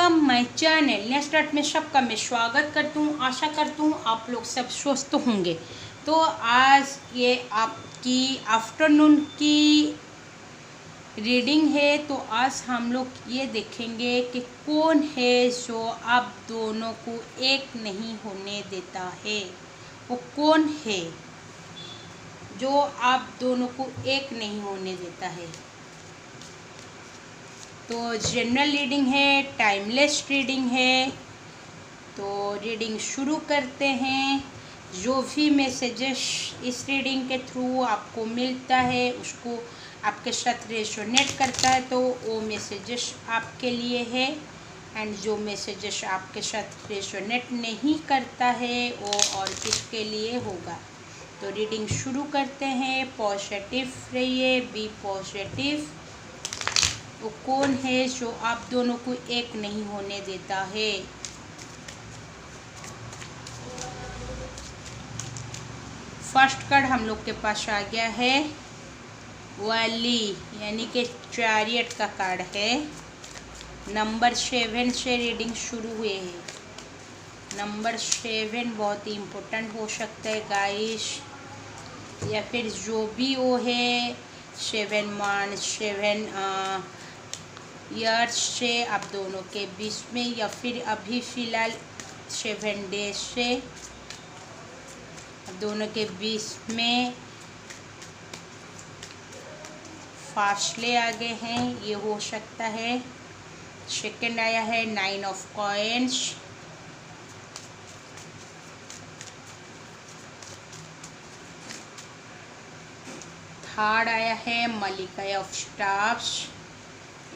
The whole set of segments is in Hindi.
Welcome my channel next dot में सबका मैं स्वागत करती हूँ। आशा करती हूँ आप लोग सब स्वस्थ होंगे। तो आज ये आपकी आफ्टरनून की रीडिंग है। तो आज हम लोग ये देखेंगे कि कौन है जो आप दोनों को एक नहीं होने देता है। वो कौन है जो आप दोनों को एक नहीं होने देता है। तो जनरल रीडिंग है, टाइमलेस रीडिंग है। तो रीडिंग शुरू करते हैं। जो भी मैसेजेस इस रीडिंग के थ्रू आपको मिलता है उसको आपके साथ रेजोनेट करता है तो वो मैसेजेस आपके लिए है। एंड जो मैसेजेस आपके साथ रेजोनेट नहीं करता है वो और किसके लिए होगा। तो रीडिंग शुरू करते हैं। पॉजिटिव रहिए, बी पॉजिटिव। वो कौन है जो आप दोनों को एक नहीं होने देता है। फर्स्ट कार्ड हम लोग के पास आ गया है वाली, यानी कि चैरियट का कार्ड है। नंबर 7 से रीडिंग शुरू हुए है। नंबर 7 बहुत ही इम्पोर्टेंट हो सकता है गाइस, या फिर जो भी वो है 7 मंथ 7 ईयर्स से आप दोनों के बीच में, या फिर अभी फ़िलहाल 7 डेज से आप दोनों के बीच में फासले आ गए हैं, ये हो सकता है। सेकंड आया है 9 ऑफ कॉइन्स। थर्ड आया है मलिका of stars,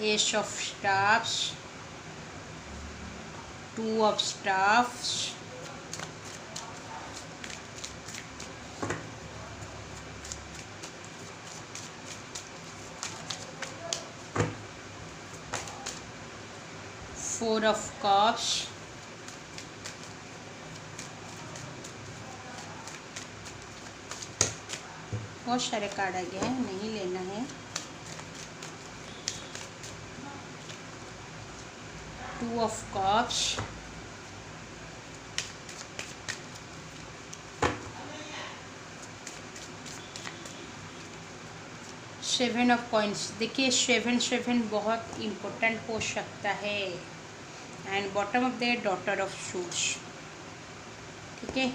ace of stars, 2 of stars, four of cups, बहुत सारे कार्ड आ गए हैं, नहीं लेना है। 2 of cups, seven of coins. देखिए 7 बहुत इम्पोर्टेंट हो सकता है। And bottom of the daughter of shoes. ठीक है,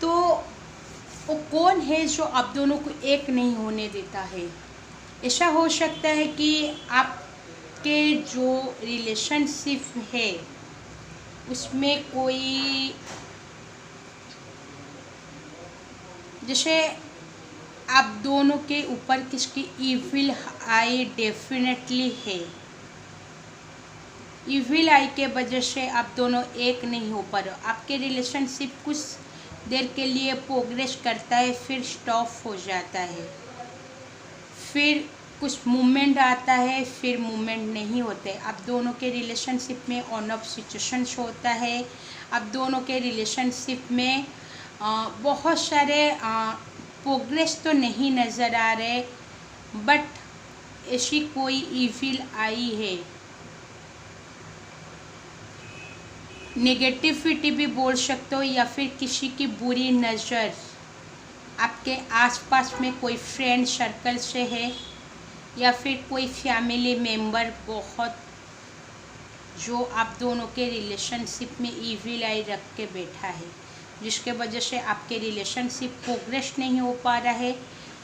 तो वो कौन है जो आप दोनों को एक नहीं होने देता है। ऐसा हो सकता है कि आपके जो रिलेशनशिप है उसमें कोई, जैसे आप दोनों के ऊपर किसकी इविल आई डेफिनेटली है। इविल आई के वजह से आप दोनों एक नहीं हो पा रहे हो। आपके रिलेशनशिप कुछ देर के लिए प्रोग्रेस करता है, फिर स्टॉप हो जाता है, फिर कुछ मूवमेंट आता है, फिर मूवमेंट नहीं होते। आप दोनों के रिलेशनशिप में ऑन ऑफ सिचुएशंस होता है। आप दोनों के रिलेशनशिप में बहुत सारे प्रोग्रेस तो नहीं नज़र आ रहे, बट ऐसी कोई इविल आई है, नेगेटिविटी भी बोल सकते हो, या फिर किसी की बुरी नज़र आपके आसपास में कोई फ्रेंड सर्कल से है, या फिर कोई फैमिली मेम्बर बहुत जो आप दोनों के रिलेशनशिप में इविल आई रख के बैठा है, जिसके वजह से आपके रिलेशनशिप प्रोग्रेस नहीं हो पा रहा है,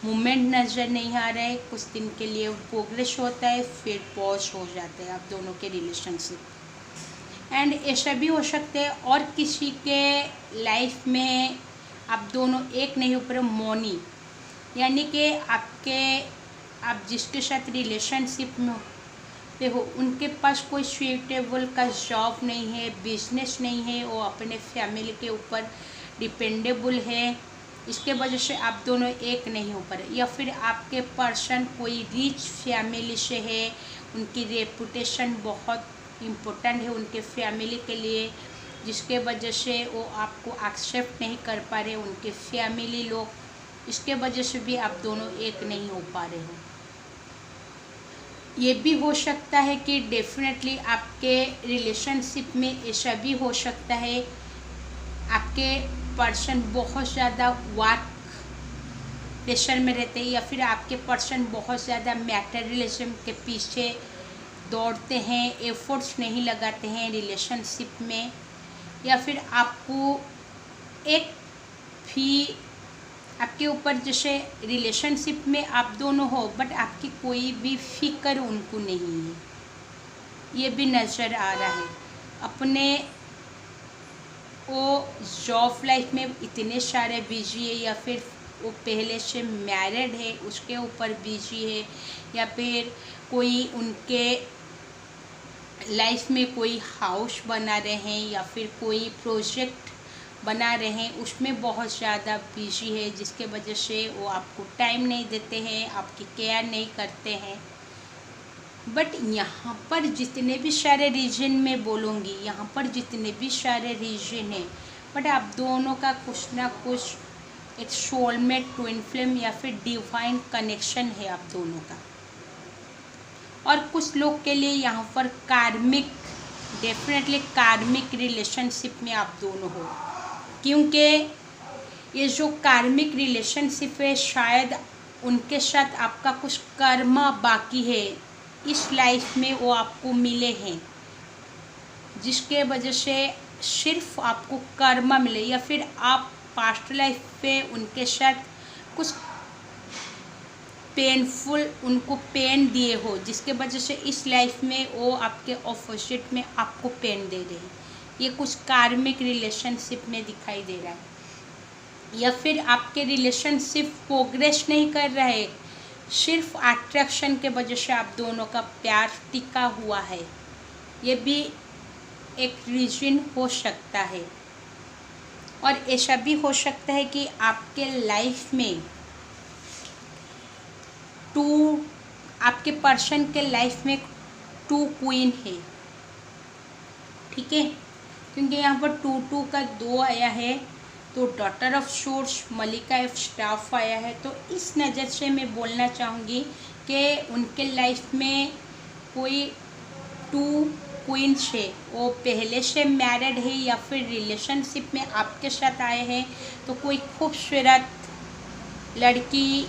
मूवमेंट नज़र नहीं आ रहा है। कुछ दिन के लिए प्रोग्रेस होता है, फिर पॉज हो जाता है आप दोनों के रिलेशनशिप। एंड ऐसा भी हो सकता है और किसी के लाइफ में आप दोनों एक नहीं हो पा रहे। मनी, यानी कि आप जिसके साथ रिलेशनशिप में पे हो उनके पास कोई सुइटेबल का जॉब नहीं है, बिजनेस नहीं है, वो अपने फैमिली के ऊपर डिपेंडेबल है। इसके वजह से आप दोनों एक नहीं हो पा रहे। या फिर आपके पर्सन कोई रिच फैमिली से है, उनकी रेपुटेशन बहुत इम्पोर्टेंट है उनके फैमिली के लिए, जिसके वजह से वो आपको एक्सेप्ट नहीं कर पा रहे उनके फैमिली लोग। इसके वजह से भी आप दोनों एक नहीं हो पा रहे हो। ये भी हो सकता है कि डेफिनेटली आपके रिलेशनशिप में ऐसा भी हो सकता है आपके पर्सन बहुत ज़्यादा वर्क प्रेशर में रहते हैं, या फिर आपके पर्सन बहुत ज़्यादा मैटेरियलिज्म के पीछे दौड़ते हैं, एफर्ट्स नहीं लगाते हैं रिलेशनशिप में, या फिर आपको एक भी आपके ऊपर जैसे रिलेशनशिप में आप दोनों हो बट आपकी कोई भी फिक्र उनको नहीं है, ये भी नज़र आ रहा है। अपने वो जॉब लाइफ में इतने सारे बिजी है, या फिर वो पहले से मैरिड है उसके ऊपर बिजी है, या फिर कोई उनके लाइफ में कोई हाउस बना रहे हैं, या फिर कोई प्रोजेक्ट बना रहे हैं उसमें बहुत ज़्यादा बिजी है, जिसके वजह से वो आपको टाइम नहीं देते हैं, आपकी केयर नहीं करते हैं। बट यहाँ पर जितने भी सारे रीजन मैं बोलूँगी, यहाँ पर जितने भी सारे रीजन हैं, बट आप दोनों का कुछ ना कुछ एक सोलमेट, ट्विन फ्लेम या फिर डिवाइन कनेक्शन है आप दोनों का। और कुछ लोग के लिए यहाँ पर कार्मिक, डेफिनेटली कार्मिक रिलेशनशिप में आप दोनों हो, क्योंकि ये जो कार्मिक रिलेशनशिप है शायद उनके साथ आपका कुछ कर्म बाकी है इस लाइफ में, वो आपको मिले हैं जिसके वजह से सिर्फ आपको कर्म मिले, या फिर आप पास्ट लाइफ पे उनके साथ कुछ पेनफुल उनको पेन दिए हो, जिसके वजह से इस लाइफ में वो आपके ऑपोजिट में आपको पेन दे रहे हैं। ये कुछ कार्मिक रिलेशनशिप में दिखाई दे रहा है। या फिर आपके रिलेशनशिप प्रोग्रेस नहीं कर रहा है, सिर्फ अट्रैक्शन के वजह से आप दोनों का प्यार टिका हुआ है, ये भी एक रीज़न हो सकता है। और ऐसा भी हो सकता है कि आपके लाइफ में आपके पर्सन के लाइफ में 2 क्वीन है, ठीक है, क्योंकि यहाँ पर 2 का 2 आया है, तो daughter of source, Malika of staff आया है। तो इस नज़र से मैं बोलना चाहूँगी कि उनके लाइफ में कोई 2 क्वींस है, वो पहले से मैरिड है या फिर रिलेशनशिप में आपके साथ आए हैं, तो कोई खूबसूरत लड़की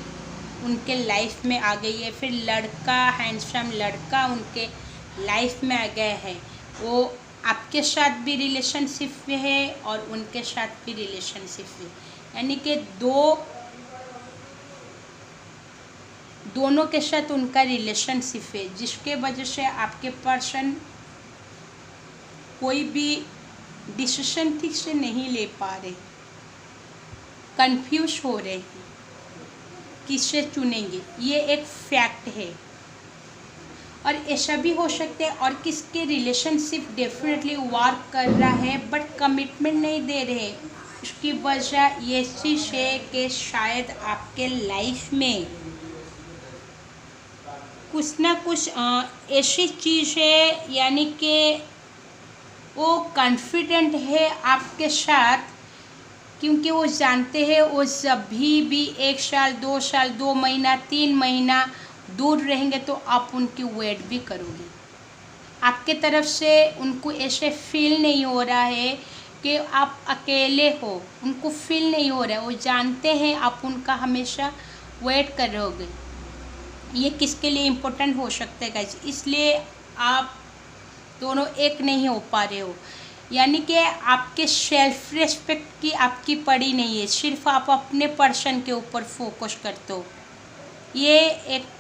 उनके लाइफ में आ गई है, फिर लड़का, हैंडसम लड़का उनके लाइफ में आ गया है, वो आपके साथ भी रिलेशनशिप में है और उनके साथ भी रिलेशनशिप में, यानी कि दोनों के साथ उनका रिलेशनशिप है, जिसके वजह से आपके पर्सन कोई भी डिसीजन ठीक से नहीं ले पा रहे, कंफ्यूज हो रहे हैं किसे चुनेंगे, ये एक फैक्ट है। और ऐसा भी हो सकता है और किसके रिलेशनशिप डेफिनेटली वर्क कर रहा है बट कमिटमेंट नहीं दे रहे, उसकी वजह ये चीज़ है कि शायद आपके लाइफ में कुछ ना कुछ ऐसी चीज़ है, यानी कि वो कॉन्फिडेंट है आपके साथ, क्योंकि वो जानते हैं वो जब भी 1 साल 2 साल 2 महीना 3 महीना दूर रहेंगे तो आप उनकी वेट भी करोगे। आपके तरफ से उनको ऐसे फील नहीं हो रहा है कि आप अकेले हो, उनको फील नहीं हो रहा है, वो जानते हैं आप उनका हमेशा वेट करोगे। ये किसके लिए इम्पोर्टेंट हो सकता है गाइस, इसलिए आप दोनों एक नहीं हो पा रहे हो, यानी कि आपके सेल्फ रिस्पेक्ट की आपकी पड़ी नहीं है, सिर्फ आप अपने पर्सन के ऊपर फोकस करते हो। ये एक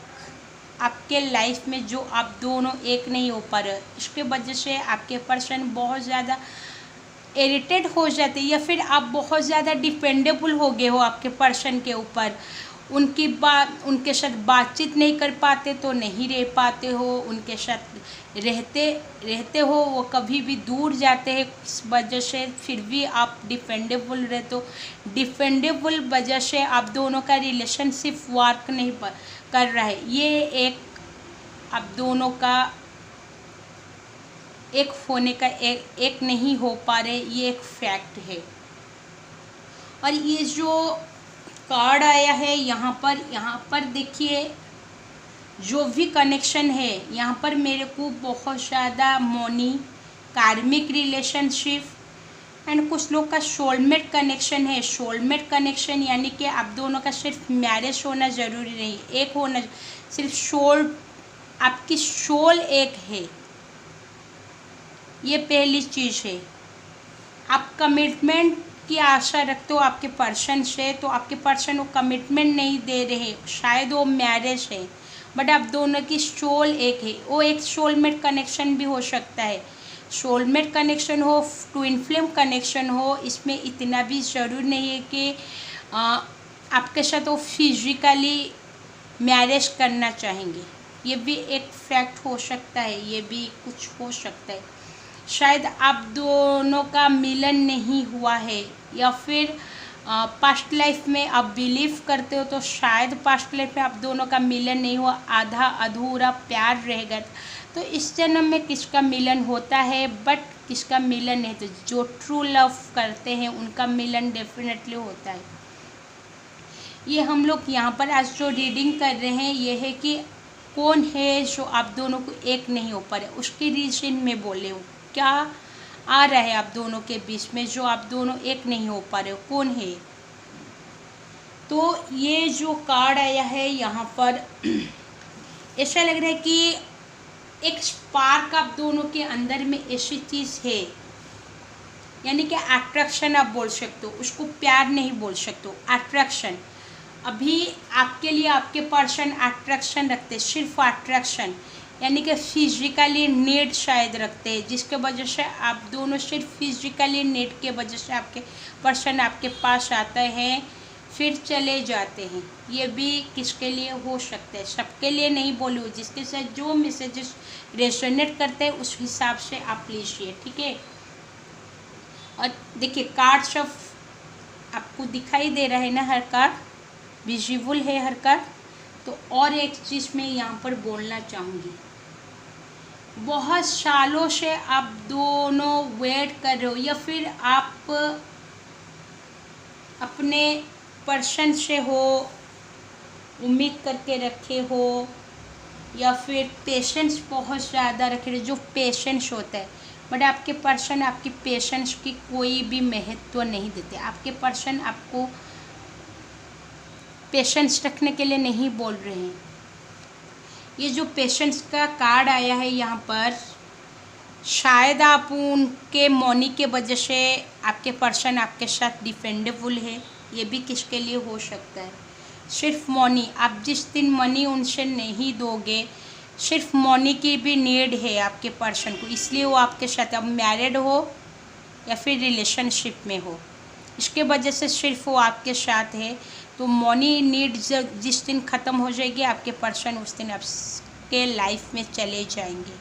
आपके लाइफ में जो आप दोनों एक नहीं हो पा रहे, इसके वजह से आपके पर्सन बहुत ज़्यादा इरिटेट हो जाते, या फिर आप बहुत ज़्यादा डिपेंडेबल हो गए हो आपके पर्सन के ऊपर, उनके साथ बातचीत नहीं कर पाते तो नहीं रह पाते हो, उनके साथ रहते हो वो कभी भी दूर जाते हैं, इस वजह से फिर भी आप डिपेंडेबल रहते हो। डिपेंडेबल वजह से आप दोनों का रिलेशनशिप वर्क नहीं कर रहा है, ये एक आप दोनों का एक होने का एक नहीं हो पा रहे, ये एक फैक्ट है। और ये जो कार्ड आया है यहाँ पर देखिए जो भी कनेक्शन है यहाँ पर मेरे को बहुत ज़्यादा मनी, कार्मिक रिलेशनशिप एंड कुछ लोग का सोलमेट कनेक्शन है। सोलमेट कनेक्शन यानी कि आप दोनों का सिर्फ मैरिज होना ज़रूरी नहीं, एक होना, सिर्फ सोल, आपकी सोल एक है, ये पहली चीज़ है। आप कमिटमेंट की आशा रखते हो आपके पर्सन से, तो आपके पर्सन वो कमिटमेंट नहीं दे रहे, शायद वो मैरिज है, बट आप दोनों की सोल एक है। वो एक सोलमेट कनेक्शन भी हो सकता है, सोलमेट कनेक्शन हो, ट्विन फ्लेम कनेक्शन हो, इसमें इतना भी ज़रूर नहीं है कि आपके साथ वो फिजिकली मैरिज करना चाहेंगे। ये भी एक फैक्ट हो सकता है, ये भी कुछ हो सकता है। शायद आप दोनों का मिलन नहीं हुआ है, या फिर पास्ट लाइफ में आप बिलीव करते हो तो शायद पास्ट लाइफ में आप दोनों का मिलन नहीं हुआ, आधा अधूरा प्यार रहेगा। तो इस जन्म में किसका मिलन होता है, बट किसका मिलन नहीं, तो जो ट्रू लव करते हैं उनका मिलन डेफिनेटली होता है। ये हम लोग यहाँ पर आज जो रीडिंग कर रहे हैं ये है कि कौन है जो आप दोनों को एक नहीं हो पा रहे, उसकी रीजन में बोले हूँ, क्या आ रहा है आप दोनों के बीच में जो आप दोनों एक नहीं हो पा रहे हो, कौन है। तो ये जो कार्ड आया है यहाँ पर ऐसा लग रहा है कि एक स्पार्क आप दोनों के अंदर में ऐसी चीज़ है, यानी कि अट्रैक्शन आप बोल सकते हो, उसको प्यार नहीं बोल सकते हो, अट्रैक्शन। अभी आपके लिए आपके पर्सन अट्रैक्शन रखते हैं, सिर्फ अट्रैक्शन, यानी कि फिजिकली नीड शायद रखते हैं, जिसके वजह से आप दोनों सिर्फ फिजिकली नीड के वजह से आपके पर्सन आपके पास आते हैं फिर चले जाते हैं। ये भी किसके लिए हो सकता है, सबके लिए नहीं बोलूँ, जिसके साथ जो मैसेजेस रेजोनेट करते हैं उस हिसाब से आप लीजिए, ठीक है। और देखिए कार्ड सब आपको दिखाई दे रहा है ना, हर कार्ड विजिबल है हर कार्ड। तो और एक चीज़ मैं यहाँ पर बोलना चाहूँगी, बहुत सालों से आप दोनों वेट कर रहे हो, या फिर आप अपने पर्सन से हो उम्मीद करके रखे हो, या फिर पेशेंस बहुत ज़्यादा रखे हो, जो पेशेंस होता है, बट आपके पर्सन आपकी पेशेंस की कोई भी महत्व नहीं देते। आपके पर्सन आपको पेशेंस रखने के लिए नहीं बोल रहे हैं। ये जो पेशेंस का कार्ड आया है यहाँ पर, शायद आप उनके मनी के वजह से आपके पर्सन आपके साथ डिपेंडेबल है, ये भी किसके लिए हो सकता है। सिर्फ मनी, आप जिस दिन मनी उनसे नहीं दोगे, सिर्फ मनी की भी नीड है आपके पर्सन को, इसलिए वो आपके साथ, अब मैरिड हो या फिर रिलेशनशिप में हो, इसके वजह से सिर्फ वो आपके साथ है। तो मनी नीड जिस दिन ख़त्म हो जाएगी आपके पर्सन उस दिन आपके लाइफ में चले जाएंगे,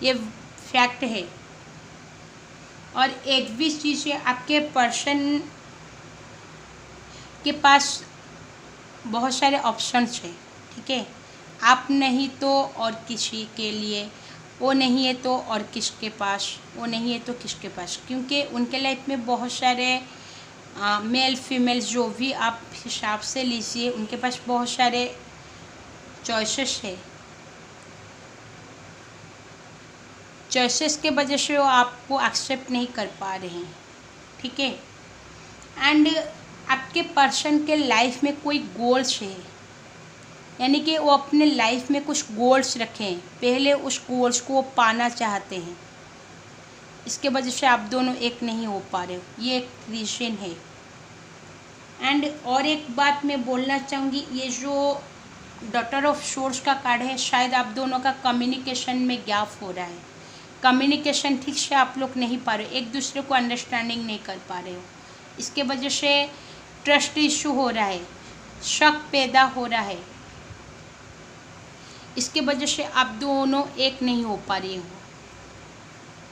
ये फैक्ट है। और एक भी चीज़ है, आपके पर्सन के पास बहुत सारे ऑप्शंस हैं, ठीक है। आप नहीं तो और किसी के लिए, वो नहीं है तो और किसके पास, वो नहीं है तो किसके पास, क्योंकि उनके लाइफ में बहुत सारे मेल फीमेल जो भी आप हिसाब से लीजिए, उनके पास बहुत सारे चॉइसेस है। चॉइसेस के वजह से वो आपको एक्सेप्ट नहीं कर पा रहे हैं, ठीक है। एंड आपके पर्सन के लाइफ में कोई गोल्स है, यानी कि वो अपने लाइफ में कुछ गोल्स रखें, पहले उस गोल्स को वो पाना चाहते हैं, इसके वजह से आप दोनों एक नहीं हो पा रहे हो, ये एक रीज़न है। एंड और एक बात मैं बोलना चाहूँगी, ये जो डॉटर ऑफ सोर्स का कार्ड है, शायद आप दोनों का कम्युनिकेशन में गैप हो रहा है, कम्युनिकेशन ठीक से आप लोग नहीं पा रहे हो, एक दूसरे को अंडरस्टैंडिंग नहीं कर पा रहे हो, इसके वजह से ट्रस्ट इशू हो रहा है, शक पैदा हो रहा है, इसके वजह से आप दोनों एक नहीं हो पा रहे हो।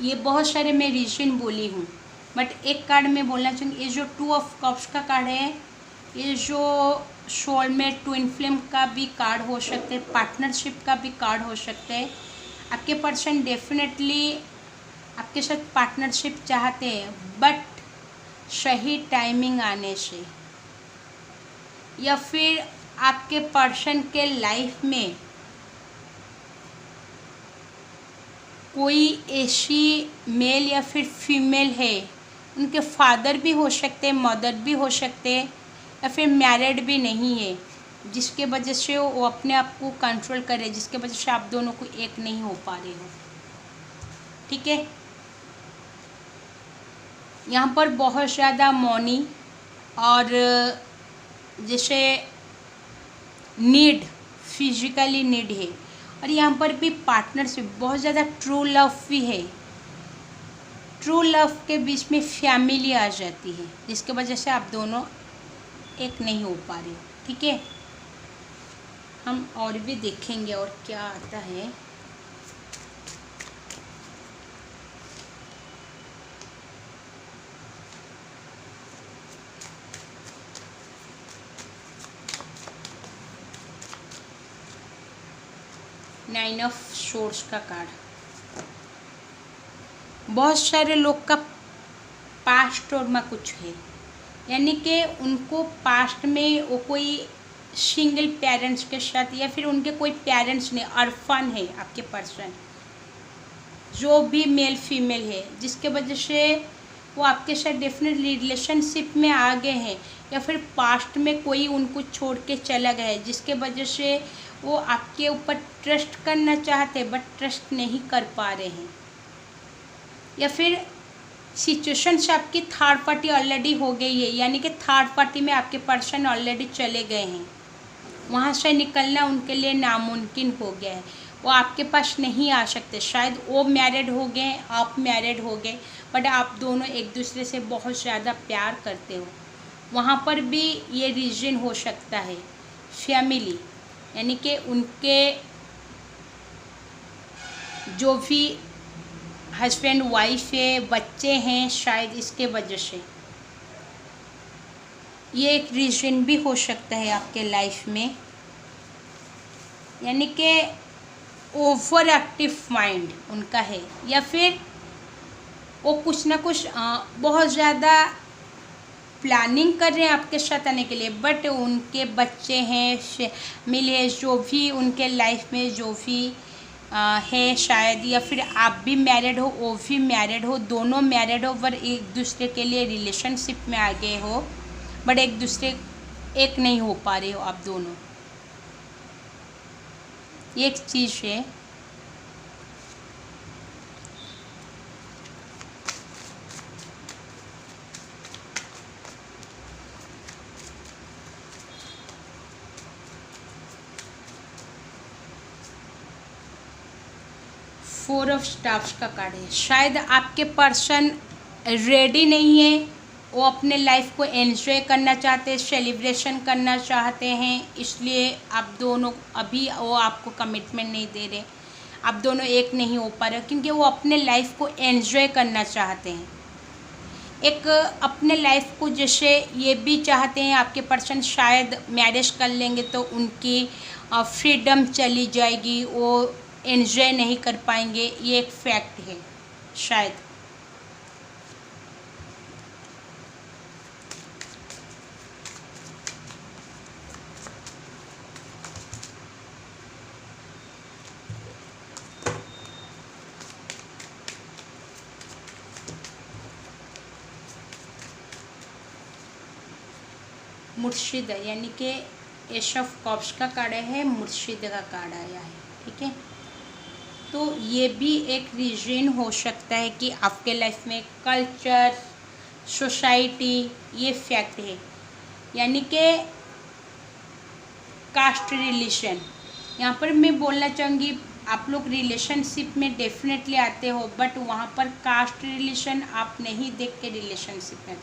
ये बहुत सारे मैं रीज़न बोली हूँ, बट एक कार्ड में बोलना चाहूँगी, ये जो 2 ऑफ कप्स का कार्ड है, ये जो सोलमेट ट्विन फ्लेम का भी कार्ड हो सकते हैं, पार्टनरशिप का भी कार्ड हो सकते हैं। आपके पर्सन डेफिनेटली आपके साथ पार्टनरशिप चाहते हैं, बट सही टाइमिंग आने से, या फिर आपके पर्सन के लाइफ में कोई ऐसी मेल या फिर फीमेल है, उनके फादर भी हो सकते हैं, मदर भी हो सकते हैं, या फिर मैरिड भी नहीं है, जिसके वजह से वो अपने आप को कंट्रोल करे, जिसके वजह से आप दोनों को एक नहीं हो पा रहे हो। ठीक है, यहाँ पर बहुत ज़्यादा मनी और जैसे नीड, फिजिकली नीड है, और यहाँ पर भी पार्टनरशिप, बहुत ज़्यादा ट्रू लव भी है। ट्रू लव के बीच में फैमिली आ जाती है, जिसके वजह से आप दोनों एक नहीं हो पा रहे। ठीक है, हम और भी देखेंगे और क्या आता है। नाइन ऑफ सोर्स का कार्ड, बहुत सारे लोग का पास्ट और में कुछ है, यानी कि उनको पास्ट में वो कोई सिंगल पेरेंट्स के साथ, या फिर उनके कोई पेरेंट्स नहीं, अर्फन है आपके पर्सन, जो भी मेल फीमेल है, जिसके वजह से वो आपके साथ डेफिनेटली रिलेशनशिप में आ गए हैं, या फिर पास्ट में कोई उनको छोड़ के चला गया है, जिसके वजह से वो आपके ऊपर ट्रस्ट करना चाहते हैं बट ट्रस्ट नहीं कर पा रहे हैं, या फिर सिचुएशन से आपकी थर्ड पार्टी ऑलरेडी हो गई है, यानी कि थर्ड पार्टी में आपके पर्सन ऑलरेडी चले गए हैं, वहाँ से निकलना उनके लिए नामुमकिन हो गया है, वो आपके पास नहीं आ सकते। शायद वो मैरिड हो गए, आप मैरिड हो गए, बट आप दोनों एक दूसरे से बहुत ज़्यादा प्यार करते हो, वहाँ पर भी ये रीज़न हो सकता है फैमिली, यानी कि उनके जो भी हस्बैंड वाइफ है, बच्चे हैं, शायद इसके वजह से ये एक रीज़न भी हो सकता है आपके लाइफ में, यानी कि ओवर एक्टिव माइंड उनका है, या फिर वो कुछ ना कुछ बहुत ज़्यादा प्लानिंग कर रहे हैं आपके साथ आने के लिए, बट उनके बच्चे हैं, मिले जो भी उनके लाइफ में जो भी है शायद, या फिर आप भी मैरिड हो, वो भी मैरिड हो, दोनों मैरिड हो, पर एक दूसरे के लिए रिलेशनशिप में आ गए हो, बट एक दूसरे एक नहीं हो पा रहे हो आप दोनों, ये एक चीज़ है। फोर ऑफ स्टाफ्स का कार्ड है, शायद आपके पर्सन रेडी नहीं है, वो अपने लाइफ को एंजॉय करना चाहते हैं, सेलिब्रेशन करना चाहते हैं, इसलिए आप दोनों अभी वो आपको कमिटमेंट नहीं दे रहे, आप दोनों एक नहीं हो पा रहे, क्योंकि वो अपने लाइफ को एंजॉय करना चाहते हैं, एक अपने लाइफ को जैसे ये भी चाहते हैं आपके पर्सन, शायद मैरिज कर लेंगे तो उनकी फ्रीडम चली जाएगी, वो एंजॉय नहीं कर पाएंगे, ये एक फैक्ट है शायद। मुर्शिद है, यानी कि एश ऑफ कप्स का कार्ड है, मुर्शिद का कार्ड आया है। ठीक है, तो ये भी एक रीज़न हो सकता है कि आपके लाइफ में कल्चर, सोसाइटी, ये फैक्ट है, यानी कि कास्ट रिलेशन। यहाँ पर मैं बोलना चाहूँगी आप लोग रिलेशनशिप में डेफिनेटली आते हो, बट वहाँ पर कास्ट रिलेशन आप नहीं देख के रिलेशनशिप में,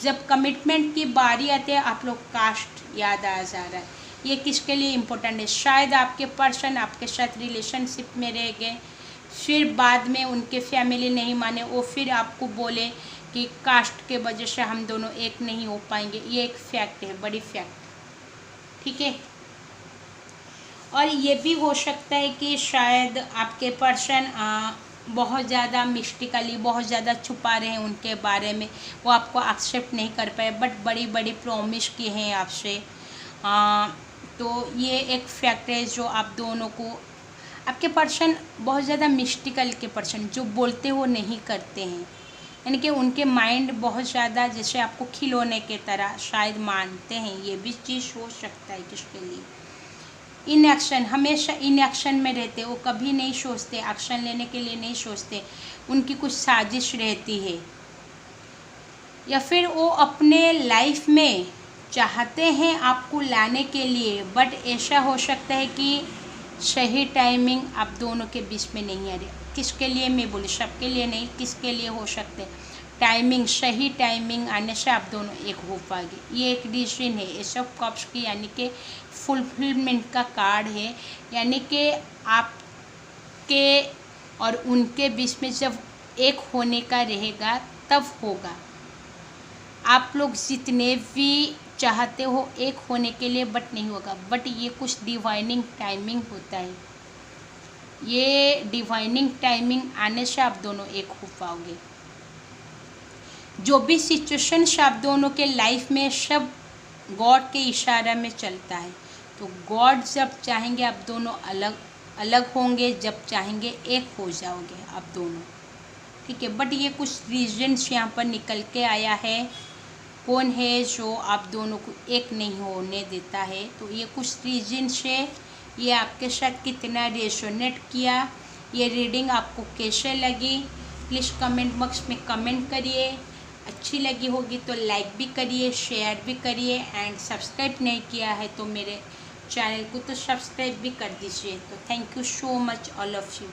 जब कमिटमेंट की बारी आती है आप लोग कास्ट याद आ जा रहा है। ये किसके लिए इम्पोर्टेंट है, शायद आपके पर्सन आपके साथ रिलेशनशिप में रह गए, फिर बाद में उनके फैमिली नहीं माने, वो फिर आपको बोले कि कास्ट के वजह से हम दोनों एक नहीं हो पाएंगे, ये एक फैक्ट है, बड़ी फैक्ट। ठीक है, और ये भी हो सकता है कि शायद आपके पर्सन बहुत ज़्यादा मिस्टिकली बहुत ज़्यादा छुपा रहे हैं उनके बारे में, वो आपको एक्सेप्ट नहीं कर पाए, बट बड़ी बड़ी प्रॉमिस की हैं आपसे, तो ये एक फैक्ट है जो आप दोनों को आपके पर्सन बहुत ज़्यादा मिस्टिकल के पर्सन, जो बोलते हो नहीं करते हैं, यानी कि उनके माइंड बहुत ज़्यादा जैसे आपको खिलौने के तरह शायद मानते हैं। ये भी चीज़ हो सकता है किसके लिए। इन एक्शन, हमेशा इन एक्शन में रहते, वो कभी नहीं सोचते, एक्शन लेने के लिए नहीं सोचते, उनकी कुछ साजिश रहती है। या फिर वो अपने लाइफ में चाहते हैं आपको लाने के लिए, बट ऐसा हो सकता है कि सही टाइमिंग आप दोनों के बीच में नहीं आ रही। किसके लिए मैं बोली, सबके लिए नहीं, किसके लिए हो सकते टाइमिंग, सही टाइमिंग आने से आप दोनों एक हो पाएंगे। ये एक रीज़न है एस ऑफ कप्स की, यानी कि फुलफिलमेंट का कार्ड है, यानी कि आपके और उनके बीच में जब एक होने का रहेगा तब होगा। आप लोग जितने भी चाहते हो एक होने के लिए, बट नहीं होगा। बट ये कुछ डिवाइनिंग टाइमिंग होता है, ये डिवाइनिंग टाइमिंग आने से आप दोनों एक हो पाओगे। जो भी सिचुएशंस आप दोनों के लाइफ में, सब गॉड के इशारा में चलता है। तो गॉड जब चाहेंगे आप दोनों अलग अलग होंगे, जब चाहेंगे एक हो जाओगे आप दोनों, ठीक है। बट ये कुछ रीजन्स यहाँ पर निकल के आया है। कौन है जो आप दोनों को एक नहीं होने देता है, तो ये कुछ रीजन्स है। ये आपके साथ कितना रेजोनेट किया, ये रीडिंग आपको कैसे लगी, प्लीज़ कमेंट बॉक्स में कमेंट करिए। अच्छी लगी होगी तो लाइक भी करिए, शेयर भी करिए, एंड सब्सक्राइब नहीं किया है तो मेरे चैनल को तो सब्सक्राइब भी कर दीजिए। तो thank you so much all of you.